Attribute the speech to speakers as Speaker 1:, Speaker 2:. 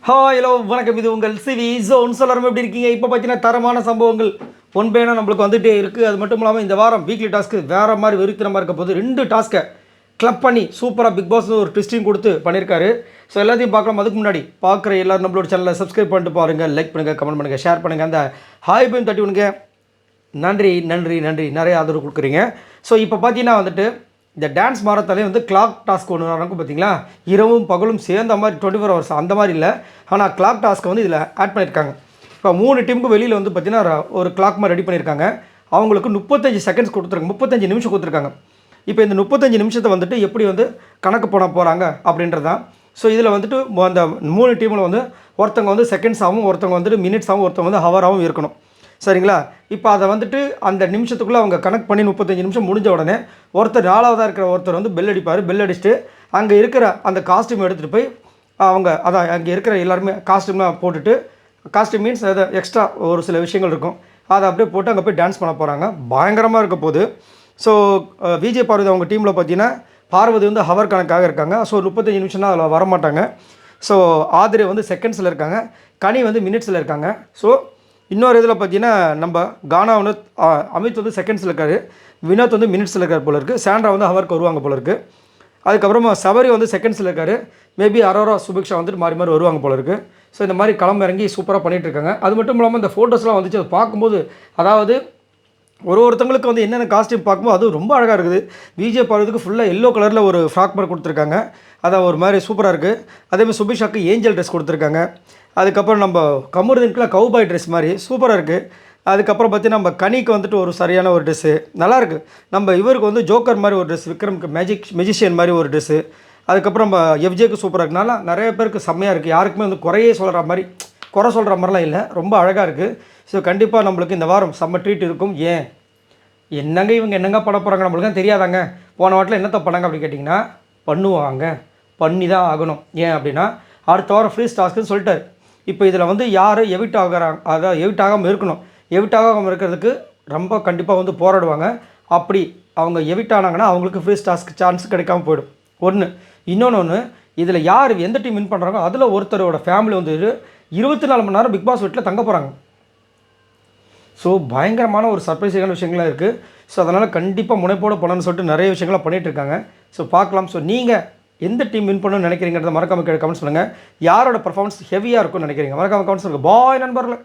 Speaker 1: Hello வணக்கம். இது உங்கள் சிவி ஜோன். எல்லாரும் எப்படி இருக்கீங்க? இப்போ பார்த்தீங்கன்னா தரமான சம்பவங்கள் ஒன் பேனா நம்மளுக்கு வந்துகிட்டே இருக்குது. அது மட்டும் இல்லாமல் இந்த வாரம் வீக்லி டாஸ்க்கு வேறு மாதிரி வெறித்தனமாக இருக்க போது 2 டாஸ்க்கை கிளப் பண்ணி சூப்பராக பிக் பாஸ் ஒரு ட்விஸ்டிங் கொடுத்து பண்ணியிருக்காரு. ஸோ எல்லாத்தையும் பார்க்கலாம். அதுக்கு முன்னாடி பார்க்குற எல்லோரும் நம்மளோட சேனலை சப்ஸ்கிரைப் பண்ணிட்டு பாருங்கள், லைக் பண்ணுங்கள், கமெண்ட் பண்ணுங்கள், ஷேர் பண்ணுங்கள், அந்த ஹாய் பையும் தட்டி விடுங்க. நன்றி நன்றி நன்றி, நிறைய ஆதரவு கொடுக்குறீங்க. ஸோ இப்போ பார்த்தீங்கன்னா வந்துட்டு இந்த டான்ஸ் மாரத்தாலே வந்து கிளாக் டாஸ்க் ஒன்று நடக்கும் பார்த்தீங்களா, இரவும் பகலும் சேர்ந்த மாதிரி 24 ஹவர்ஸ் அந்த மாதிரி இல்லை. ஆனால் கிளாக் டாஸ்க்கை வந்து இதில் ஆட் பண்ணியிருக்காங்க. இப்போ 3 டீமுக்கு வெளியில் வந்து பார்த்திங்கன்னா ஒரு கிளாக் மாதிரி ரெடி பண்ணியிருக்காங்க. அவங்களுக்கு 35 செகண்ட்ஸ் கொடுத்துருக்காங்க, 35 நிமிஷம் கொடுத்துருக்காங்க. இப்போ இந்த 35 நிமிஷத்தை வந்துட்டு எப்படி வந்து கணக்கு போட போகிறாங்க அப்படின்றது தான். ஸோ இதில் வந்துட்டு அந்த 3 டீமில் வந்து ஒருத்தவங்க வந்து செகண்ட்ஸாகவும், ஒருத்தவங்க வந்துட்டு மினிட்ஸாகவும், ஒருத்தவங்க வந்து ஹவராகவும் இருக்கணும். சரிங்களா? இப்போ அதை வந்துட்டு அந்த நிமிஷத்துக்குள்ளே அவங்க கணக்கு பண்ணி 35 நிமிஷம் முடிஞ்ச உடனே ஒருத்தர் 4வதாக இருக்கிற ஒருத்தர் வந்து பெல் அடிப்பார். பெல் அடிச்சுட்டு அங்கே இருக்கிற அந்த காஸ்ட்யூம் எடுத்துகிட்டு போய் அவங்க அதான் அங்கே இருக்கிற எல்லாருமே காஸ்ட்யூம்லாம் போட்டுட்டு, காஸ்ட்யூம் மீன்ஸ் அதை எக்ஸ்ட்ரா ஒரு சில விஷயங்கள் இருக்கும், அதை அப்படியே போட்டு அங்கே போய் டான்ஸ் பண்ண போகிறாங்க. பயங்கரமாக இருக்க போகுது. ஸோ விஜய் பார்வதி அவங்க டீமில் பார்த்தீங்கன்னா பார்வதி வந்து ஹவர் கணக்காக இருக்காங்க. ஸோ 35 நிமிஷம்னா அதில் வரமாட்டாங்க. ஸோ ஆதிரை வந்து செகண்ட்ஸில் இருக்காங்க, கனி வந்து மினிட்ஸில் இருக்காங்க. ஸோ இன்னொரு இதில் பார்த்தீங்கன்னா நம்ம கானா வந்து அமித் வந்து செகண்ட்ஸில் இருக்கார், வினோத் வந்து மினிட்ஸில் இருக்கார் போல இருக்குது, சாண்ட்ரா வந்து ஹவருக்கு வருவாங்க போல இருக்குது. அதுக்கப்புறமா சபரி வந்து செகண்ட்ஸில் இருக்கார், மேபி அரோரா சுபிக்ஷா வந்துட்டு மாறி மாறி வருவாங்க போல இருக்குது. ஸோ இந்த மாதிரி களம் இறங்கி சூப்பராக பண்ணிகிட்டு இருக்காங்க. அது மட்டும் இல்லாமல் இந்த ஃபோட்டோஸ்லாம் வந்துச்சு, அதை பார்க்கும்போது அதாவது ஒருத்தங்களுக்கு வந்து என்னென்ன காஸ்ட்யூம் பார்க்கும்போது அதுவும் ரொம்ப அழகாக இருக்குது. விஜய் பார்வதுக்கு ஃபுல்லாக எல்லோ கலரில் ஒரு ஃப்ராக் மாதிரி கொடுத்துருக்காங்க, அதான் ஒரு மாதிரி சூப்பராக இருக்குது. அதேமாதிரி சுபிக்ஷாக்கு ஏஞ்சல் ட்ரெஸ் கொடுத்துருக்காங்க. அதுக்கப்புறம் நம்ம கமருதீனுக்குலாம் கவுபாய் ட்ரெஸ் மாதிரி சூப்பராக இருக்குது. அதுக்கப்புறம் பார்த்தீங்கன்னா நம்ம கனிக்கு வந்துட்டு ஒரு சரியான ஒரு ட்ரெஸ்ஸு நல்லாயிருக்கு. நம்ம இவருக்கு வந்து ஜோக்கர் மாதிரி ஒரு ட்ரெஸ், விக்ரம்க்கு மெஜிஷியன் மாதிரி ஒரு ட்ரெஸ்ஸு. அதுக்கப்புறம் நம்ம எஃப்ஜேக்கு சூப்பராக இருக்குனால நிறைய பேருக்கு செம்மையாக இருக்குது. யாருக்குமே வந்து குறையே சொல்கிற மாதிரி, குறை சொல்கிற மாதிரிலாம் இல்லை, ரொம்ப அழகாக இருக்குது. ஸோ கண்டிப்பாக நம்மளுக்கு இந்த வாரம் செம்ம ட்ரீட் இருக்கும். ஏன் என்னங்க இவங்க என்னங்க பண்ண போகிறாங்க நம்மளுக்கு தான் தெரியாதாங்க. போன வாட்டில் என்னத்தை பண்ணாங்க அப்படின்னு கேட்டிங்கன்னா பண்ணுவாங்க, பண்ணி தான் ஆகணும். ஏன் அப்படின்னா அடுத்த வாரம் ஃப்ரீ டாஸ்க்குன்னு சொல்லிட்டார். இப்போ இதில் வந்து யார் எவிட் ஆகிறாங்க, அதாவது எவிட் ஆகாமல் இருக்கணும். எவிட் ஆகாமல் இருக்கிறதுக்கு ரொம்ப கண்டிப்பாக வந்து போராடுவாங்க. அப்படி அவங்க எவிட் ஆனாங்கன்னா அவங்களுக்கு ஃப்ரீ டாஸ்க்கு சான்ஸ் கிடைக்காம போயிடும். இன்னொன்று இதில் யார் எந்த டீம் வின் பண்ணுறாங்களோ அதில் ஒருத்தரோட ஃபேமிலி வந்து 24 மணி நேரம் பிக் பாஸ் வீட்டில் தங்க போகிறாங்க. ஸோ பயங்கரமான ஒரு சர்ப்ரைஸான விஷயங்கள்லாம் இருக்குது. ஸோ அதனால் கண்டிப்பாக முனைப்போடு போகணுன்னு சொல்லிட்டு நிறைய விஷயங்கள்லாம் பண்ணிகிட்ருக்காங்க. ஸோ பார்க்கலாம். ஸோ நீங்கள் எந்த டீம் வின் பண்ணணும்னு நினைக்கிறீங்கிறத மறக்காமல் கமெண்ட்ஸ் பண்ணுங்கள். யாரோட பர்ஃபார்மன்ஸ் ஹெவியாக இருக்கும்னு நினைக்கிறீங்க மறக்காமல் கமெண்ட்ஸ் பண்ணுங்கள். பாய் நண்பர்களே.